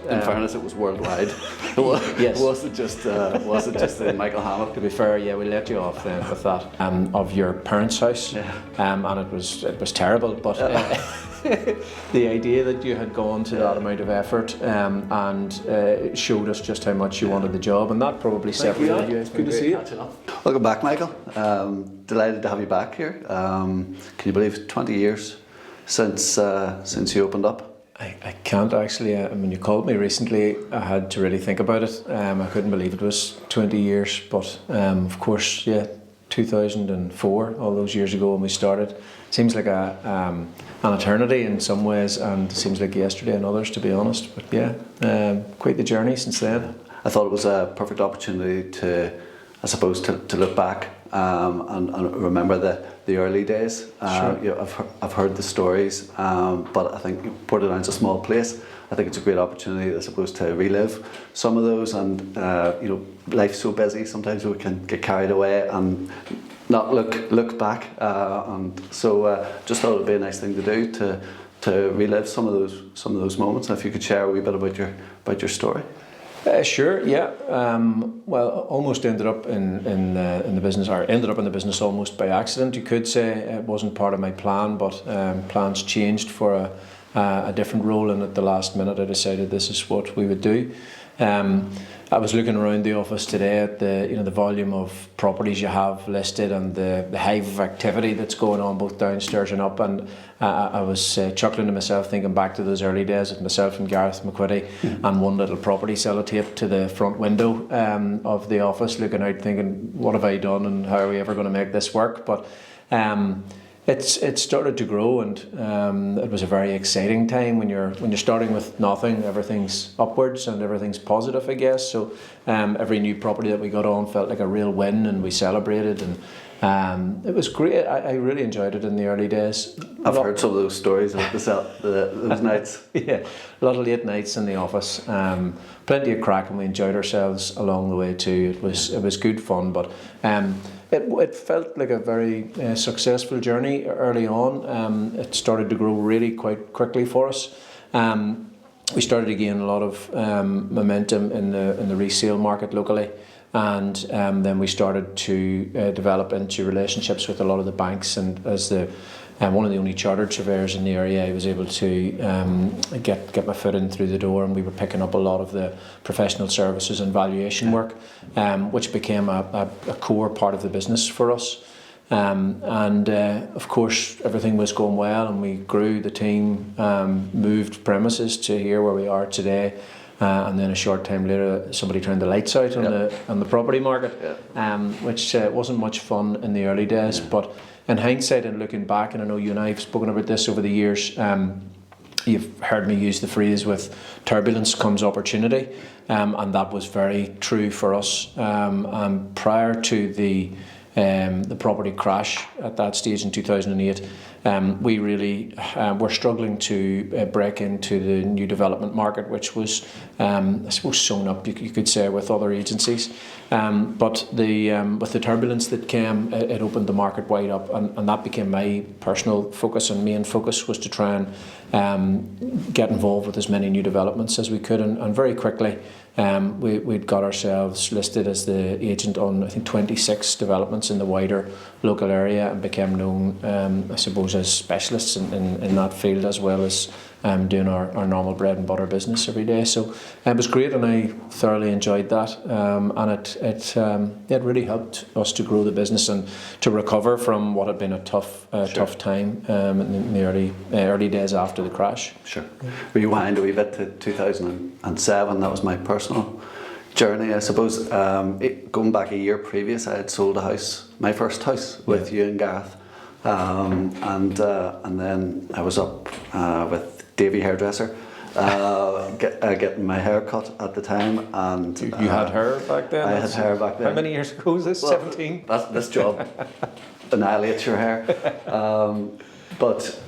In fairness, it was worldwide. Yes. wasn't just in Michael Hannath. To be fair, yeah, we let you off then with that of your parents' house, Yeah. and it was terrible. But the idea that you had gone to that amount of effort and showed us just how much you wanted the job, and that probably separated you. Good to see you. Welcome back, Michael. Delighted to have you back here. Can you believe 20 years since you opened up? I can't actually. When you called me recently, I had to really think about it. I couldn't believe it was 20 years, but of course, yeah, 2004, all those years ago when we started. Seems like an eternity in some ways, and seems like yesterday in others, to be honest. But yeah, quite the journey since then. I thought it was a perfect opportunity to, I suppose, to look back and remember the early days. Sure. You know, I've heard the stories, but I think Portadown's a small place. I think it's a great opportunity, I suppose, to relive some of those. And you know, life's so busy. Sometimes we can get carried away and not look back. And so just thought it'd be a nice thing to do to relive some of those moments. And if you could share a wee bit about your story. Sure, yeah. Well, almost ended up in the business, or ended up in the business almost by accident, you could say. It wasn't part of my plan, but plans changed for a different role, and at the last minute I decided this is what we would do. I was looking around the office today at the volume of properties you have listed and the hive of activity that's going on both downstairs and up, and I was chuckling to myself, thinking back to those early days with myself and Gareth McQuitty and one little property sellotape to the front window of the office, looking out thinking, what have I done and how are we ever going to make this work? But it started to grow, and it was a very exciting time when you're starting with nothing. Everything's upwards and everything's positive, I guess. So every new property that we got on felt like a real win, and we celebrated, and it was great. I really enjoyed it in the early days. I've heard some of those stories of those nights. Yeah, a lot of late nights in the office. Plenty of crack, and we enjoyed ourselves along the way too. It was good fun, but it felt like a very successful journey early on. It started to grow really quite quickly for us. We started to gain a lot of momentum in the resale market locally, and then we started to develop into relationships with a lot of the banks, and as one of the only chartered surveyors in the area, I was able to get my foot in through the door, and we were picking up a lot of the professional services and valuation work, which became a core part of the business for us. Of course, everything was going well, and we grew. The team moved premises to here where we are today. And then a short time later, somebody turned the lights out on the property market, which wasn't much fun in the early days. But in hindsight and looking back, and I know you and I have spoken about this over the years, you've heard me use the phrase, with turbulence comes opportunity, and that was very true for us. Prior to the property crash at that stage in 2008, we really were struggling to break into the new development market, which was, I suppose, sewn up, you could say, with other agencies. But with the turbulence that came, it opened the market wide up, and that became my personal focus and main focus, was to try and get involved with as many new developments as we could, and very quickly we'd got ourselves listed as the agent on, I think, 26 developments in the wider local area, and became known, I suppose, as specialists in that field, as well as doing our normal bread and butter business every day. So it was great, and I thoroughly enjoyed that, and it really helped us to grow the business and to recover from what had been a tough time in the early days after the crash. Sure. Rewind a wee bit to 2007. That was my personal journey, I suppose. Going back a year previous, I had sold a house, my first house, with you and Gareth, and then I was up with Davy hairdresser, getting my hair cut at the time, and you had hair back then. I had hair back then. How many years ago was this? 17. This job annihilates your hair, but.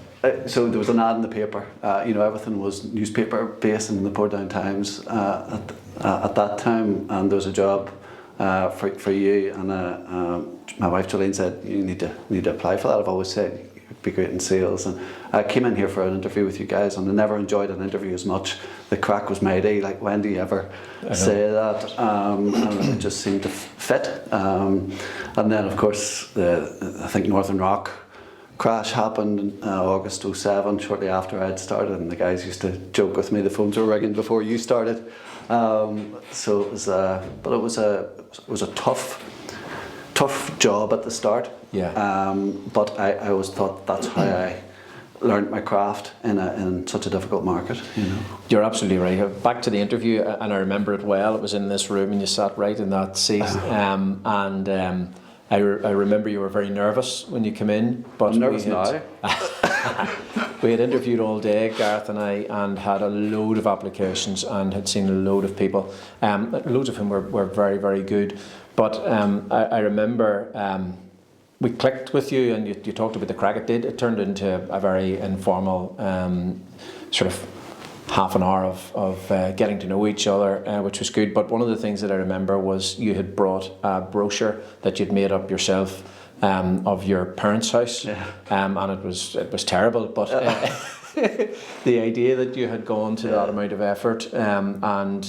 So there was an ad in the paper. Everything was newspaper based in the Portadown Times at that time, and there was a job for you. And my wife Jolene said, you need to apply for that. I've always said, be great in sales. And I came in here for an interview with you guys, and I never enjoyed an interview as much. The crack was mighty. Like, when do you ever say that? And it just seemed to fit. And then, of course, I think Northern Rock crash happened in August 07, shortly after I'd started, and the guys used to joke with me the phones were ringing before you started. So it was, but it was a tough job at the start. Yeah. But I always thought that's how I learned my craft in such a difficult market. You know. You're absolutely right. Back to the interview, and I remember it well. It was in this room, and you sat right in that seat. I remember you were very nervous when you came in. But I'm nervous now. We had interviewed all day, Gareth and I, and had a load of applications and had seen a load of people, loads of whom were very, very good. But I remember we clicked with you, and you talked about the crack. It turned into a very informal sort of half an hour of getting to know each other, which was good. But one of the things that I remember was you had brought a brochure that you'd made up yourself of your parents' house, and it was terrible. But the idea that you had gone to that amount of effort and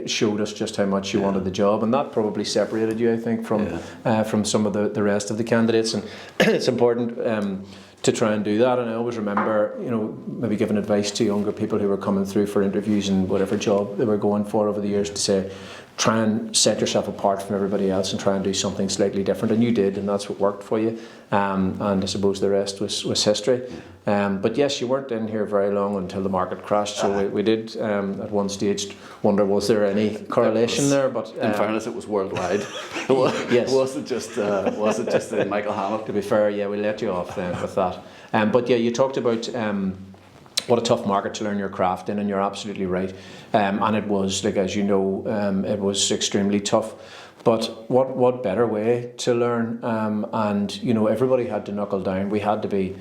showed us just how much you wanted the job, and that probably separated you, I think, from some of the rest of the candidates. And it's important to try and do that. And I always remember, maybe giving advice to younger people who were coming through for interviews and whatever job they were going for over the years, to say, try and set yourself apart from everybody else and try and do something slightly different. And you did, and that's what worked for you. And I suppose the rest was history. But yes, you weren't in here very long until the market crashed. So we did at one stage wonder, was there any correlation there? But in fairness, it was worldwide. Yes. It wasn't just in Michael Hannath. To be fair, yeah, we let you off then with that. But yeah, you talked about what a tough market to learn your craft in, and you're absolutely right. And it was, like, as you know, it was extremely tough. But what better way to learn? And everybody had to knuckle down. We had to be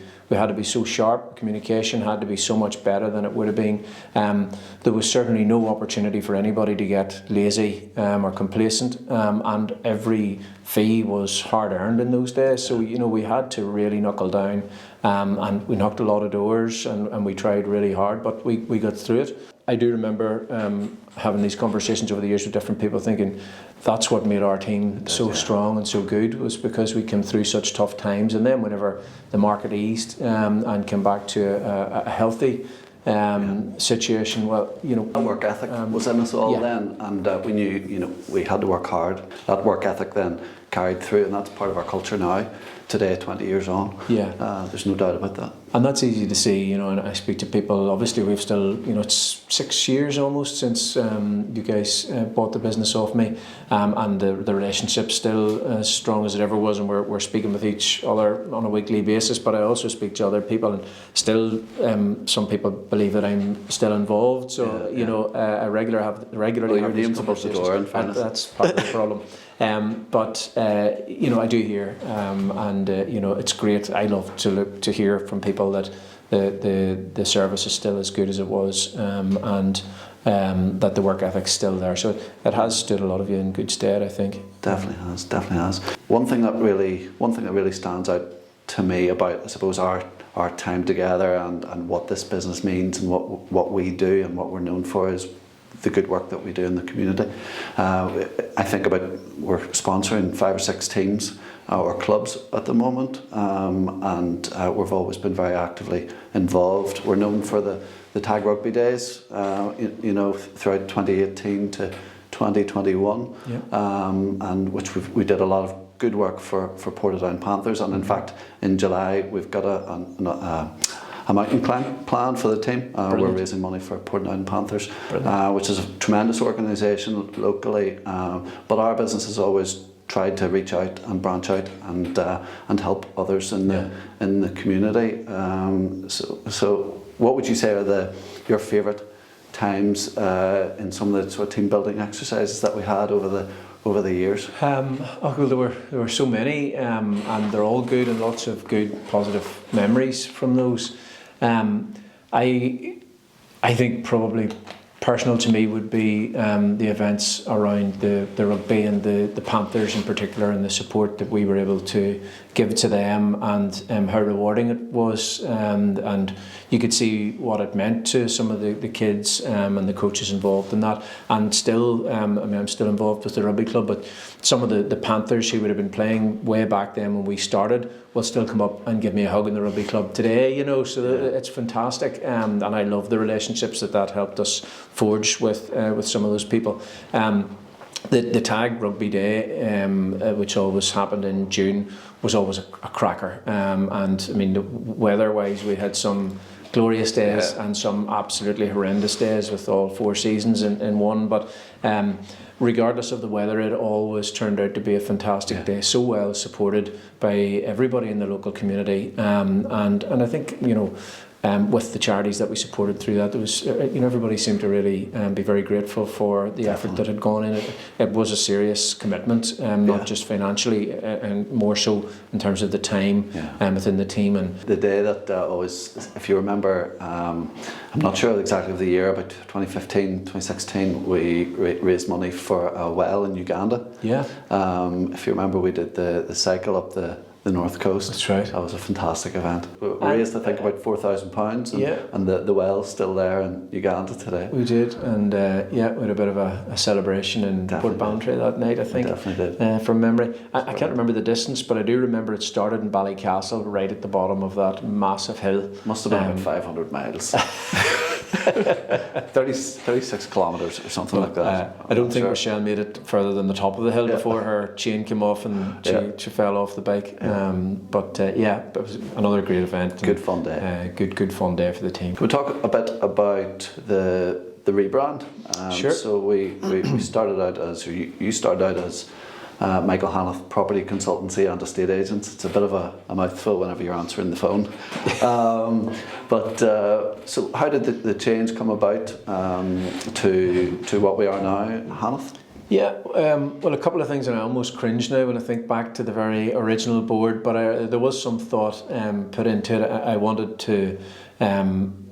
so sharp. Communication had to be so much better than it would have been. There was certainly no opportunity for anybody to get lazy or complacent. And every fee was hard earned in those days. So we had to really knuckle down. And we knocked a lot of doors, and we tried really hard, but we got through it. I do remember having these conversations over the years with different people, thinking that's what made our team so strong and so good, was because we came through such tough times. And then whenever the market eased and came back to a healthy situation, work ethic was in us all then, and we knew we had to work hard. That work ethic then carried through, and that's part of our culture now. Today, 20 years on, there's no doubt about that. And that's easy to see, and I speak to people. Obviously, we've still, it's 6 years almost since you guys bought the business off me, and the relationship's still as strong as it ever was, and we're speaking with each other on a weekly basis. But I also speak to other people, and still, some people believe that I'm still involved. So I regularly your have these name's above the door, in fairness. That's part of the problem. But I do hear, and it's great. I love to hear from people that the service is still as good as it was, and that the work ethic's still there. So it has stood a lot of you in good stead, I think. Definitely has. One thing that really stands out to me about, I suppose, our time together and what this business means and what we do and what we're known for is the good work that we do in the community. I think about, we're sponsoring 5 or 6 teams or clubs at the moment, and we've always been very actively involved. We're known for the Tag Rugby Days, throughout 2018 to 2021, and which we did a lot of good work for Portadown Panthers, and in fact in July we've got a mountain climb plan for the team. We're raising money for Portadown Panthers, which is a tremendous organisation locally, but our business has always tried to reach out and branch out and help others in the community. So what would you say are your favourite times in some of the sort of team building exercises that we had over the years? There were so many, and they're all good, and lots of good positive memories from those. I think probably personal to me would be the events around the rugby and the Panthers in particular, and the support that we were able to give to them, and how rewarding it was, and you could see what it meant to some of the kids and the coaches involved in that. And still, I'm still involved with the rugby club, but some of the Panthers who would have been playing way back then when we started will still come up and give me a hug in the rugby club today, so it's fantastic, and I love the relationships that helped us forge with some of those people. The Tag Rugby Day, which always happened in June, was always a cracker, and I mean, weather-wise we had some glorious days and some absolutely horrendous days with all 4 seasons in one, but regardless of the weather, it always turned out to be a fantastic day, so well supported by everybody in the local community, and I think, with the charities that we supported through that, there was, everybody seemed to really be very grateful for the effort that had gone in. It was a serious commitment, not just financially, and more so in terms of the time within the team. And the day that always, if you remember, I'm not sure exactly of the year, but 2015, 2016, we raised money for a well in Uganda. Yeah. If you remember, we did the cycle up the North Coast. That's right. That was a fantastic event. We raised, I think, about £4,000, and the well's still there in Uganda today. We did, and we had a bit of a celebration in Portadown Co that night, I think. Definitely did. From memory. I can't remember the distance, but I do remember it started in Ballycastle, right at the bottom of that massive hill. Must have been about 500 miles. 36 kilometres or something like that. I don't think Rochelle made it further than the top of the hill before her chain came off and she fell off the bike. It was another great event. Good fun day. Good fun day for the team. Can we talk a bit about the rebrand? Sure. So we started out as, you started out as Michael Hannath Property Consultancy and Estate Agents. It's a bit of a mouthful whenever you're answering the phone. So how did the change come about to what we are now, Hannath? Yeah, well, a couple of things, and I almost cringe now when I think back to the very original board, but there was some thought put into it. I wanted to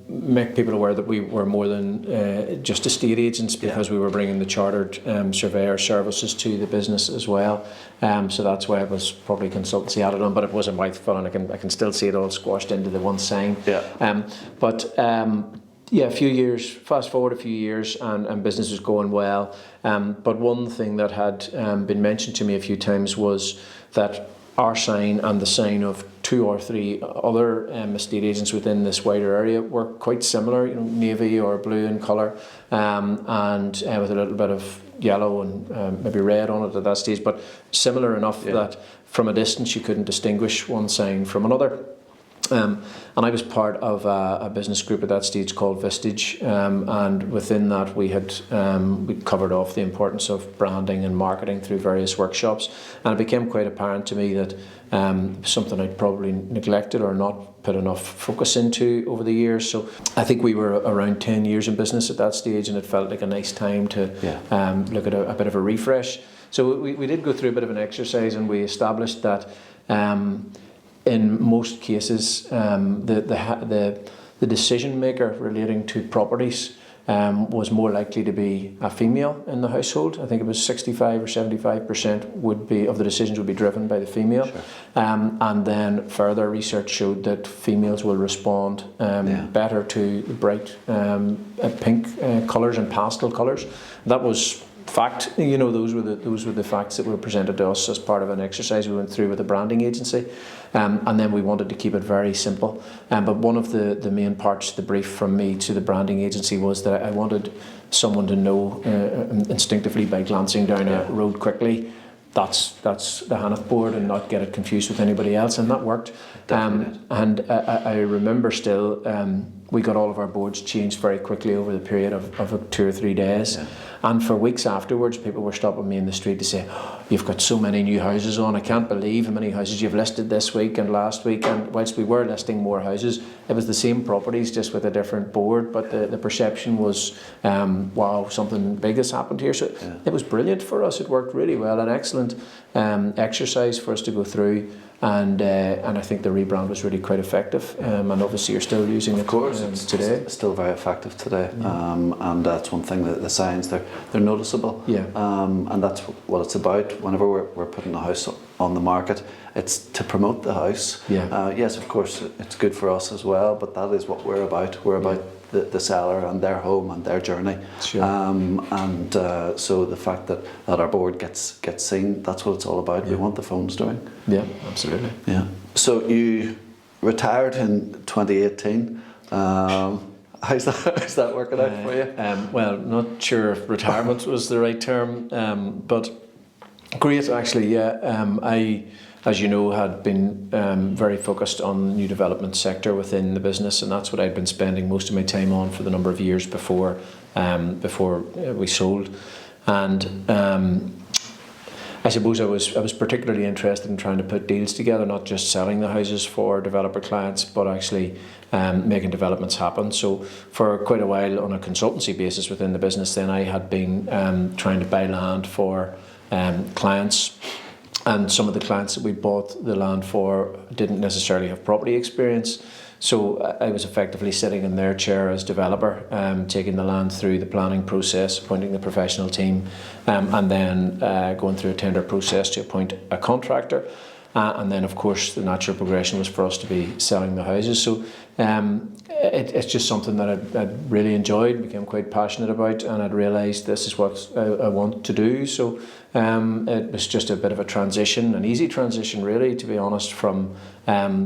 make people aware that we were more than just estate agents, because we were bringing the chartered surveyor services to the business as well. So that's why it was probably consultancy added on, but it was a mouthful, and I can still see it all squashed into the one sign. A few years, fast forward a few years, and business was going well. But one thing that had been mentioned to me a few times was that our sign and the sign of 2 or 3 other estate agents within this wider area were quite similar, navy or blue in colour, and with a little bit of yellow and maybe red on it at that stage, but similar enough that from a distance you couldn't distinguish one sign from another. And I was part of a business group at that stage called Vistage, and within that we covered off the importance of branding and marketing through various workshops, and it became quite apparent to me that something I'd probably neglected or not put enough focus into over the years. So I think we were around 10 years in business at that stage, and it felt like a nice time to look at a bit of a refresh. So we did go through a bit of an exercise, and we established that in most cases, the decision maker relating to properties was more likely to be a female in the household. I think it was 65 or 75% of the decisions would be driven by the female. Sure. And then further research showed that females will respond better to bright pink colours and pastel colours. That was fact. Those were the facts that were presented to us as part of an exercise we went through with a branding agency, and then we wanted to keep it very simple. But one of the main parts of the brief from me to the branding agency was that I wanted someone to know instinctively by glancing down a road quickly, that's the Hannath board, and not get it confused with anybody else, and that worked. And I remember still, we got all of our boards changed very quickly over the period of 2 or 3 days. And for weeks afterwards, people were stopping me in the street to say, oh, you've got so many new houses on, I can't believe how many houses you've listed this week and last week. And whilst we were listing more houses, it was the same properties, just with a different board, but the perception was, wow, something big has happened here. So it was brilliant for us. It worked really well, an excellent exercise for us to go through. and I think the rebrand was really quite effective, and obviously you're still using it, of course, today. It's still very effective today, and that's one thing, that the signs, they're noticeable, and that's what it's about. Whenever we're putting a house on the market, it's to promote the house. Yes, of course, it's good for us as well, but that is what we're about. We're about the seller and their home and their journey. So the fact that our board gets seen, that's what it's all about. We want the phones doing. Yeah, absolutely. Yeah. So you retired in 2018. How's that working out for you? Well, not sure if retirement was the right term, but great actually. Yeah, I, as you know, had been very focused on the new development sector within the business, and that's what I'd been spending most of my time on for the number of years before we sold. And I suppose I was particularly interested in trying to put deals together, not just selling the houses for developer clients, but actually making developments happen. So for quite a while on a consultancy basis within the business, then I had been trying to buy land for clients. And some of the clients that we bought the land for didn't necessarily have property experience. So I was effectively sitting in their chair as developer, taking the land through the planning process, appointing the professional team, and then going through a tender process to appoint a contractor. And then, of course, the natural progression was for us to be selling the houses. So it's just something that I'd really enjoyed, became quite passionate about, and I'd realised this is what I want to do. So it was just a bit of a transition, an easy transition really, to be honest, from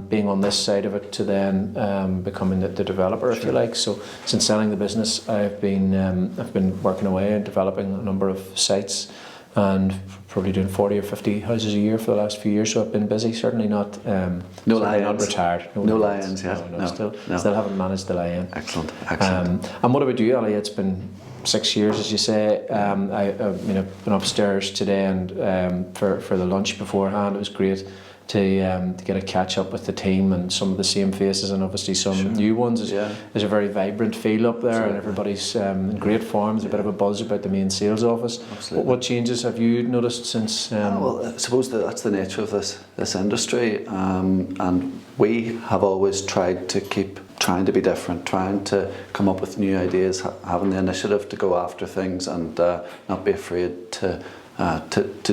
being on this side of it to then becoming the developer, if you like. So since selling the business, I've been working away and developing a number of sites, and probably doing 40 or 50 houses a year for the last few years. So I've been busy, certainly not not retired. No lions yet. No. Still haven't managed the lie-in. Excellent. And what about you, Ali? It's been 6 years, as you say. I've been upstairs today, and for the lunch beforehand, it was great to get a catch up with the team and some of the same faces, and obviously some new ones. There's a very vibrant feel up there, and everybody's in great form. There's a bit of a buzz about the main sales office. What changes have you noticed since? Well, I suppose that's the nature of this industry, and we have always tried to keep trying to be different, trying to come up with new ideas, having the initiative to go after things, and not be afraid to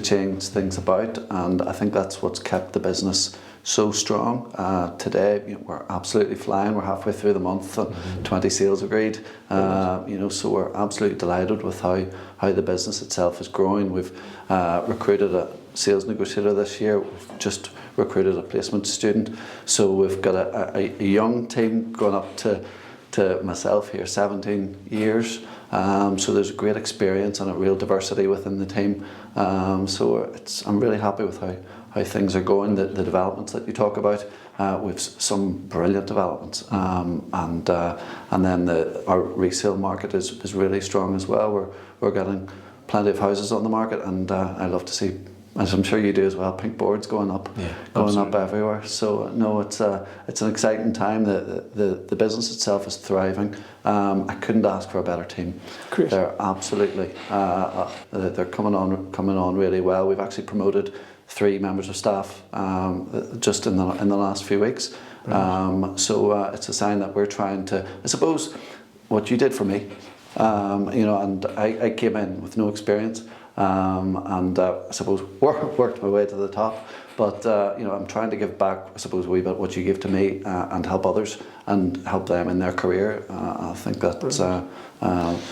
change things about. And I think that's what's kept the business so strong. Today, we're absolutely flying. We're halfway through the month, and 20 sales agreed. So we're absolutely delighted with how the business itself is growing. We've recruited a sales negotiator this year. We've just recruited a placement student. So we've got a young team going up to myself here, 17 years. So there's great experience and a real diversity within the team. So I'm really happy with how things are going. The developments that you talk about, we've some brilliant developments, and then our resale market is really strong as well. We're getting plenty of houses on the market, and I love to see, as I'm sure you do as well, pink boards going up everywhere. So no, it's an exciting time. The business itself is thriving. I couldn't ask for a better team. Great. They're absolutely they're coming on really well. We've actually promoted 3 members of staff just in the last few weeks. So it's a sign that we're trying to, I suppose, what you did for me. And I came in with no experience. And I suppose worked my way to the top, but I'm trying to give back, I suppose, a wee bit what you give to me, and help others and help them in their career. I think that's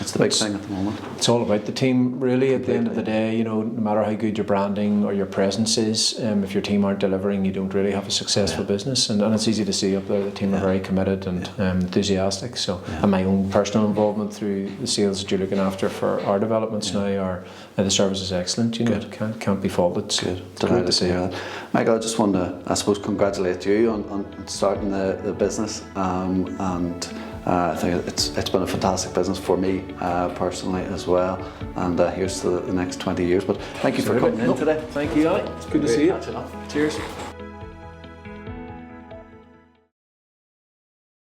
it's the big thing at the moment. It's all about the team, really. At the end of the day, no matter how good your branding or your presence is, if your team aren't delivering, you don't really have a successful business. And it's easy to see up there. The team are very committed and enthusiastic. So, and my own personal involvement through the sales that you're looking after for our developments now the service is excellent. Can't be faulted. It's great to see that. Michael, I just want to, I suppose, congratulate you on starting the business, and I think it's been a fantastic business for me personally as well, and here's to the next 20 years. But thank you for coming in today. Thank you, Ali. It's good to see you. Catching up. Cheers.